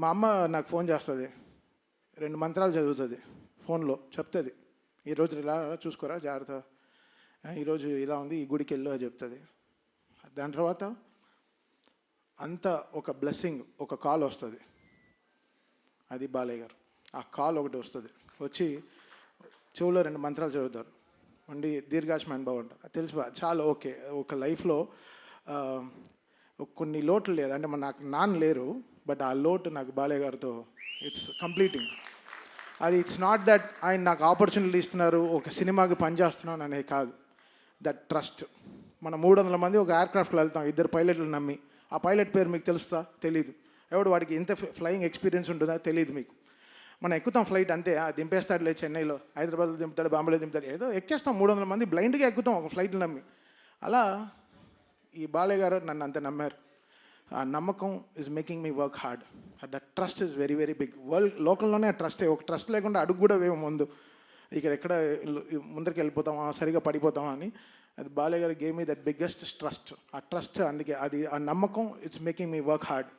మా అమ్మ నాకు ఫోన్ చేస్తుంది, 2 మంత్రాలు చదువుతుంది ఫోన్లో, చెప్తుంది ఈరోజు ఇలా చూసుకోరా జాగ్రత్త, ఈరోజు ఇలా ఉంది, ఈ గుడికి వెళ్ళు అని చెప్తుంది. దాని తర్వాత అంత ఒక బ్లెస్సింగ్, ఒక కాల్ వస్తుంది, అది బాలయ్య గారు. ఆ కాల్ ఒకటి వస్తుంది, వచ్చి చెవులో 2 మంత్రాలు చదువుతారు, ఉండి దీర్ఘాయుష్మాన్ భవ అంటారు. తెలుసు చాలా ఓకే. ఒక లైఫ్లో కొన్ని లోట్లు లేదు అంటే నాకు నాన్న లేరు, బట్ ఆ లోటు నాకు బాలయ్య గారితో ఇట్స్ కంప్లీటింగ్. అది ఇట్స్ నాట్ దట్ ఆయన నాకు ఆపర్చునిటీ ఇస్తున్నారు, ఒక సినిమాకి పనిచేస్తున్నాను అనేది కాదు. That trust. మన 300 మంది ఒక ఎయిర్క్రాఫ్ట్లో వెళ్తాం, 2 పైలట్లు నమ్మి. ఆ పైలట్ పేరు మీకు తెలుస్తా? తెలీదు. ఎవడు వాడికి ఇంత ఫ్లయింగ్ ఎక్స్పీరియన్స్ ఉంటుందా? తెలియదు మీకు. మనం ఎక్కుతాం ఫ్లైట్ అంతే, దింపేస్తాడులే చెన్నైలో, హైదరాబాద్లో దింపుతాడు, బాంబేలో దింపుతాడు, ఏదో ఎక్కేస్తాం. 300 మంది బ్లైండ్గా ఎక్కుతాం ఒక ఫ్లైట్లు నమ్మి. అలా ఈ బాలయ్య గారు నన్ను అంత నమ్మారు. ఆ నమ్మకం is making me work hard. That trust is very very big. లోకంలోనే ఆ ట్రస్టే. ఒక ట్రస్ట్ లేకుండా అడుగు కూడా వేము ముందు. ఇక్కడ ఎక్కడ ముందరికి వెళ్ళిపోతామా, సరిగా పడిపోతామా అని. అది బాలయ్య గారు game me that biggest trust. ఆ ట్రస్ట్, అందుకే అది ఆ నమ్మకం it's making me work hard.